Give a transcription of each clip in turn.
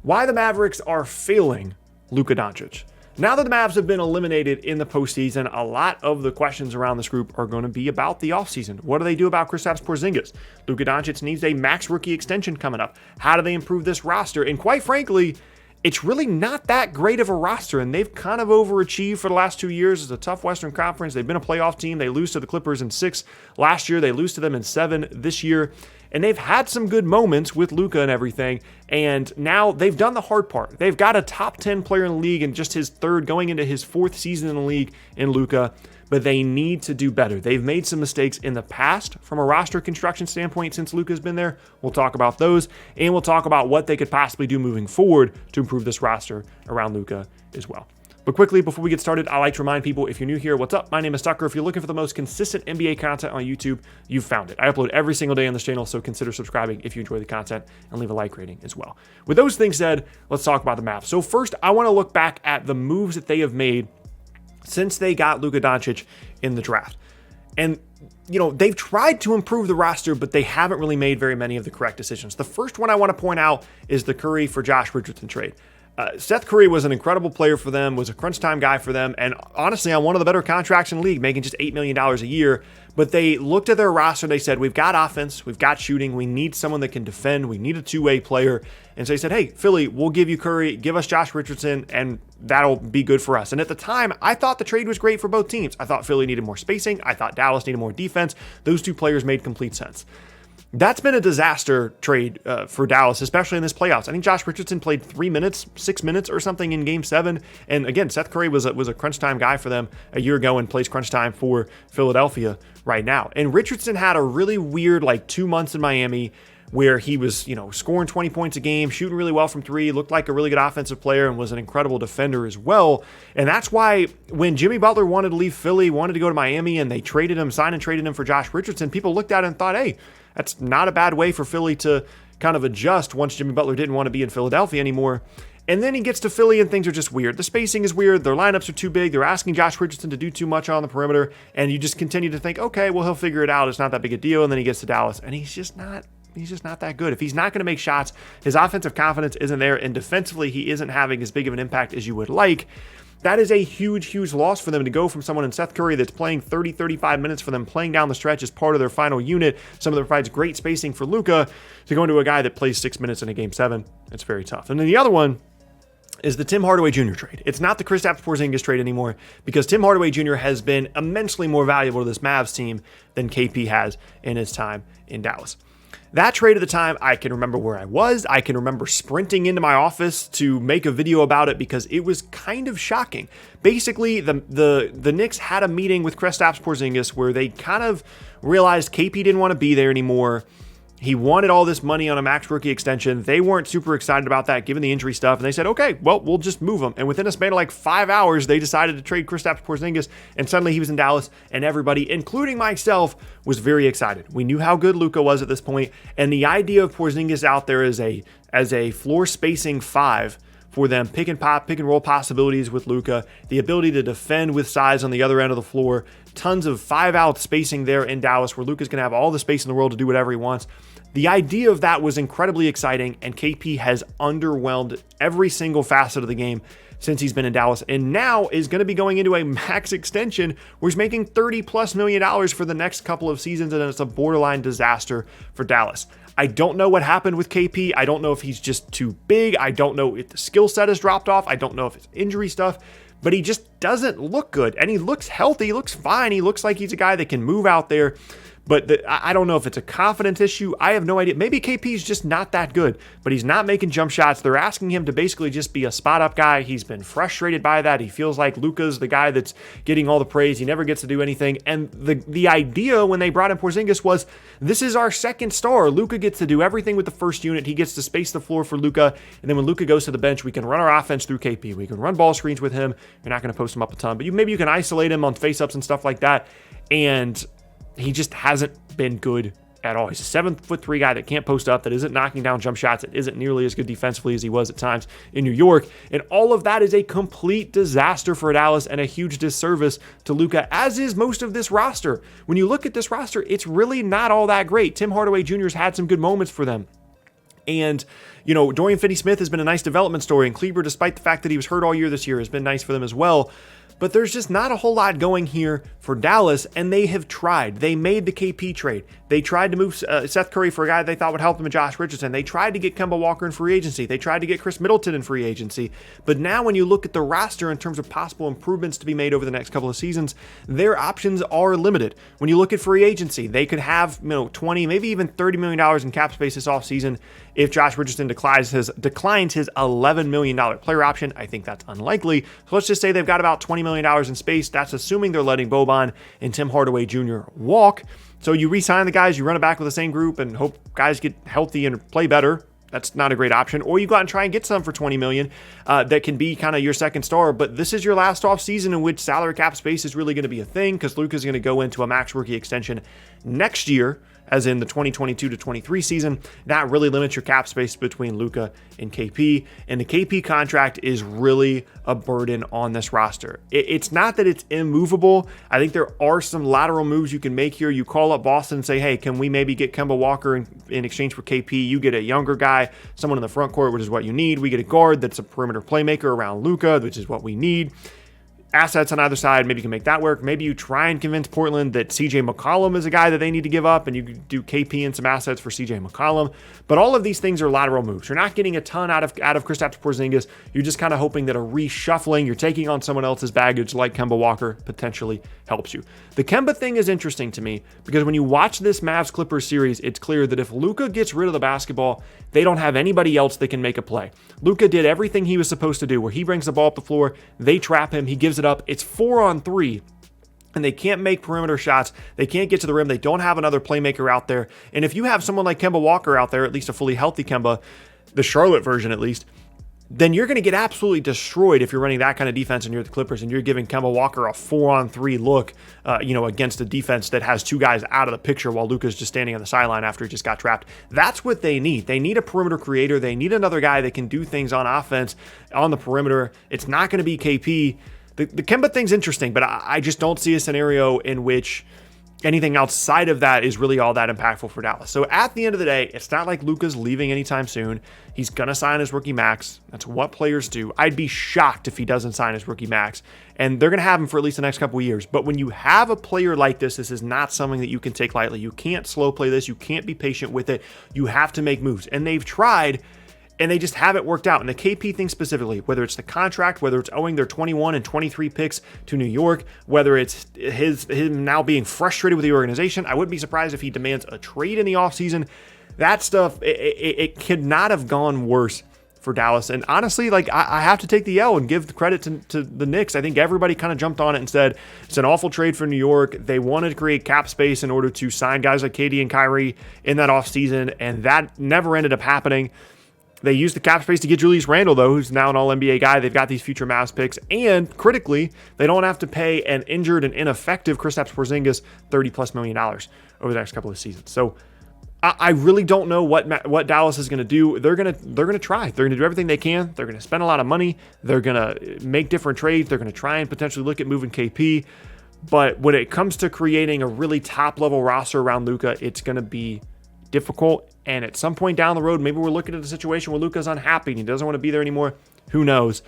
why the Mavericks are failing Luka Doncic. Now that the Mavs have been eliminated in the postseason, a lot of the questions around this group are going to be about the offseason. What do they do about Kristaps Porzingis? Luka Doncic needs a max rookie extension coming up. How do they improve this roster? And quite frankly, it's really not that great of a roster, and they've kind of overachieved for the last 2 years. It's a tough Western Conference. They've been a playoff team. They lose to the Clippers in 6 last year. They lose to them in 7 this year. And they've had some good moments with Luka and everything, and now they've done the hard part. They've got a top 10 player in the league and just his third, going into his 4th season in the league in Luka, but they need to do better. They've made some mistakes in the past from a roster construction standpoint since Luka's been there. We'll talk about those, and we'll talk about what they could possibly do moving forward to improve this roster around Luka as well. But quickly, before we get started, I like to remind people, if you're new here, what's up? My name is Tucker. If you're looking for the most consistent NBA content on YouTube, you've found it. I upload every single day on this channel, so consider subscribing if you enjoy the content and leave a like rating as well. With those things said, let's talk about the Mavs. So first, I want to look back at the moves that they have made since they got Luka Doncic in the draft. And they've tried to improve the roster, but they haven't really made very many of the correct decisions. The first one I want to point out is the Curry for Josh Richardson trade. Seth Curry was an incredible player for them, was a crunch time guy for them, and honestly on one of the better contracts in the league, making just $8 million a year. But they looked at their roster, they said, we've got offense, we've got shooting, we need someone that can defend, we need a two-way player. And so they said, hey, Philly, we'll give you Curry, give us Josh Richardson, and that'll be good for us. And at the time, I thought the trade was great for both teams. I thought Philly needed more spacing, I thought Dallas needed more defense. Those two players made complete sense. That's been a disaster trade for Dallas, especially in this playoffs. I think Josh Richardson played 6 minutes or something in Game 7. And again, Seth Curry was a crunch time guy for them a year ago and plays crunch time for Philadelphia right now. And Richardson had a really weird 2 months in Miami where he was, scoring 20 points a game, shooting really well from 3, looked like a really good offensive player and was an incredible defender as well. And that's why when Jimmy Butler wanted to leave Philly, wanted to go to Miami, and they signed and traded him for Josh Richardson, people looked at it and thought, hey, that's not a bad way for Philly to kind of adjust once Jimmy Butler didn't want to be in Philadelphia anymore. And then he gets to Philly and things are just weird. The spacing is weird. Their lineups are too big. They're asking Josh Richardson to do too much on the perimeter. And you just continue to think, okay, well, he'll figure it out. It's not that big a deal. And then he gets to Dallas and he's just not that good. If he's not going to make shots, his offensive confidence isn't there. And defensively, he isn't having as big of an impact as you would like. That is a huge, huge loss for them to go from someone in Seth Curry that's playing 30, 35 minutes for them, playing down the stretch as part of their final unit, someone that provides great spacing for Luka, to go into a guy that plays 6 minutes in a Game 7. It's very tough. And then the other one is the Tim Hardaway Jr. trade. It's not the Kristaps Porzingis trade anymore because Tim Hardaway Jr. has been immensely more valuable to this Mavs team than KP has in his time in Dallas. That trade at the time, I can remember where I was. I can remember sprinting into my office to make a video about it because it was kind of shocking. Basically, the Knicks had a meeting with Kristaps Porzingis where they kind of realized KP didn't want to be there anymore. He wanted all this money on a max rookie extension. They weren't super excited about that given the injury stuff. And they said, okay, well, we'll just move him. And within a span of 5 hours, they decided to trade Kristaps Porzingis. And suddenly he was in Dallas and everybody, including myself, was very excited. We knew how good Luka was at this point. And the idea of Porzingis out there as a floor spacing 5 for them, pick and roll possibilities with Luka, the ability to defend with size on the other end of the floor, tons of 5-out spacing there in Dallas where Luka's going to have all the space in the world to do whatever he wants. The idea of that was incredibly exciting, and KP has underwhelmed every single facet of the game since he's been in Dallas, and now is going to be going into a max extension where he's making $30+ million for the next couple of seasons, and it's a borderline disaster for Dallas. I don't know what happened with KP. I don't know if he's just too big. I don't know if the skill set has dropped off. I don't know if it's injury stuff, but he just doesn't look good, and he looks healthy. He looks fine. He looks like he's a guy that can move out there. But I don't know if it's a confidence issue. I have no idea. Maybe KP's just not that good, but he's not making jump shots. They're asking him to basically just be a spot-up guy. He's been frustrated by that. He feels like Luka's the guy that's getting all the praise. He never gets to do anything. And the idea when they brought in Porzingis was, this is our second star. Luka gets to do everything with the first unit. He gets to space the floor for Luka. And then when Luka goes to the bench, we can run our offense through KP. We can run ball screens with him. You're not going to post him up a ton, but maybe you can isolate him on face-ups and stuff like that. And he just hasn't been good at all. He's a 7'3" guy that can't post up, that isn't knocking down jump shots, that isn't nearly as good defensively as he was at times in New York. And all of that is a complete disaster for Dallas and a huge disservice to Luka, as is most of this roster. When you look at this roster, it's really not all that great. Tim Hardaway Jr.'s had some good moments for them. And, Dorian Finney-Smith has been a nice development story, and Kleber, despite the fact that he was hurt all year this year, has been nice for them as well. But there's just not a whole lot going here for Dallas, and they have tried. They made the KP trade. They tried to move Seth Curry for a guy they thought would help them, Josh Richardson. They tried to get Kemba Walker in free agency. They tried to get Chris Middleton in free agency. But now when you look at the roster in terms of possible improvements to be made over the next couple of seasons, their options are limited. When you look at free agency, they could have 20, maybe even $30 million in cap space this offseason if Josh Richardson declines his $11 million player option. I think that's unlikely. So let's just say they've got about $20 million in space. That's assuming they're letting Boban and Tim Hardaway Jr. walk. So you re-sign the guys, you run it back with the same group and hope guys get healthy and play better. That's not a great option. Or you go out and try and get some for $20 million that can be kind of your second star. But this is your last offseason in which salary cap space is really going to be a thing, because Luka is going to go into a max rookie extension next year, as in the 2022 to 23 season. That really limits your cap space between Luka and KP. And the KP contract is really a burden on this roster. It's not that it's immovable. I think there are some lateral moves you can make here. You call up Boston and say, hey, can we maybe get Kemba Walker in exchange for KP? You get a younger guy, someone in the front court, which is what you need. We get a guard that's a perimeter playmaker around Luka, which is what we need. Assets on either side, maybe you can make that work. Maybe you try and convince Portland that CJ McCollum is a guy that they need to give up, and you do KP and some assets for CJ McCollum. But all of these things are lateral moves. You're not getting a ton out of Kristaps Porzingis. You're just kind of hoping that a reshuffling, you're taking on someone else's baggage like Kemba Walker, potentially helps you. The Kemba thing is interesting to me because when you watch this Mavs-Clippers series, it's clear that if Luka gets rid of the basketball, they don't have anybody else that can make a play. Luka did everything he was supposed to do, where he brings the ball up the floor, they trap him, he gives it up. It's 4-on-3, and they can't make perimeter shots. They can't get to the rim. They don't have another playmaker out there. And if you have someone like Kemba Walker out there, at least a fully healthy Kemba, the Charlotte version at least, then you're going to get absolutely destroyed if you're running that kind of defense and you're the Clippers and you're giving Kemba Walker a 4-on-3 look, against a defense that has two guys out of the picture while Luka's just standing on the sideline after he just got trapped. That's what they need. They need a perimeter creator. They need another guy that can do things on offense on the perimeter. It's not going to be KP. The Kemba thing's interesting, but I just don't see a scenario in which anything outside of that is really all that impactful for Dallas. So at the end of the day, it's not like Luka's leaving anytime soon. He's going to sign his rookie max. That's what players do. I'd be shocked if he doesn't sign his rookie max. And they're going to have him for at least the next couple of years. But when you have a player like this is not something that you can take lightly. You can't slow play this. You can't be patient with it. You have to make moves. And they've tried, and they just haven't worked out. And the KP thing specifically, whether it's the contract, whether it's owing their 21 and 23 picks to New York, whether it's him now being frustrated with the organization, I wouldn't be surprised if he demands a trade in the offseason. That stuff, it could not have gone worse for Dallas. And honestly, I have to take the L and give the credit to the Knicks. I think everybody kind of jumped on it and said, it's an awful trade for New York. They wanted to create cap space in order to sign guys like KD and Kyrie in that offseason, and that never ended up happening. They used the cap space to get Julius Randle, though, who's now an All-NBA guy. They've got these future Mavs picks. And critically, they don't have to pay an injured and ineffective Kristaps Porzingis $30+ million over the next couple of seasons. So I really don't know what Dallas is going to do. They're going to try. They're going to do everything they can. They're going to spend a lot of money. They're going to make different trades. They're going to try and potentially look at moving KP. But when it comes to creating a really top-level roster around Luka, it's going to be difficult. And at some point down the road, maybe we're looking at a situation where Luka's unhappy and he doesn't want to be there anymore. Who knows?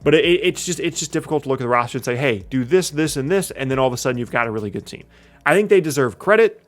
But it's just difficult to look at the roster and say, hey, do this, this, and this, and then all of a sudden you've got a really good team. I think they deserve credit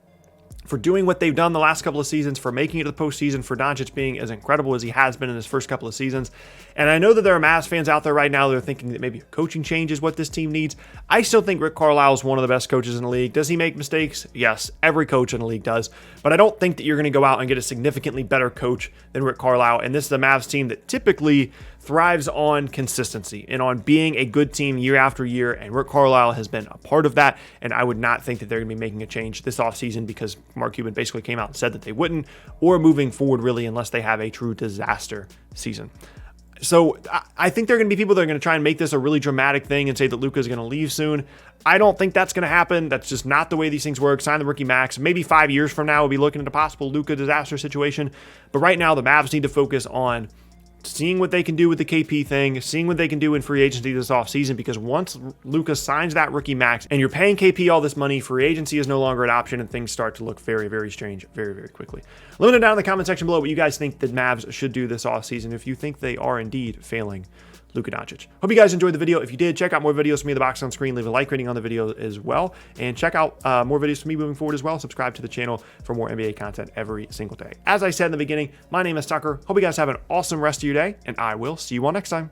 for doing what they've done the last couple of seasons, for making it to the postseason, for Doncic being as incredible as he has been in his first couple of seasons. And I know that there are Mavs fans out there right now that are thinking that maybe a coaching change is what this team needs. I still think Rick Carlisle is one of the best coaches in the league. Does he make mistakes? Yes, every coach in the league does. But I don't think that you're going to go out and get a significantly better coach than Rick Carlisle. And this is a Mavs team that typically thrives on consistency and on being a good team year after year. And Rick Carlisle has been a part of that. And I would not think that they're going to be making a change this offseason because Mark Cuban basically came out and said that they wouldn't, or moving forward really, unless they have a true disaster season. So I think there are going to be people that are going to try and make this a really dramatic thing and say that Luka is going to leave soon. I don't think that's going to happen. That's just not the way these things work. Sign the rookie max. Maybe 5 years from now, we'll be looking at a possible Luka disaster situation. But right now, the Mavs need to focus on seeing what they can do with the KP thing, seeing what they can do in free agency this offseason, because once Luka signs that rookie max and you're paying KP all this money, free agency is no longer an option and things start to look very, very strange very, very quickly. Let me know down in the comment section below what you guys think the Mavs should do this offseason, if you think they are indeed failing Luka Doncic. Hope you guys enjoyed the video. If you did, check out more videos from me in the box on screen. Leave a like rating on the video as well. And check out more videos from me moving forward as well. Subscribe to the channel for more NBA content every single day. As I said in the beginning, my name is Tucker. Hope you guys have an awesome rest of your day, and I will see you all next time.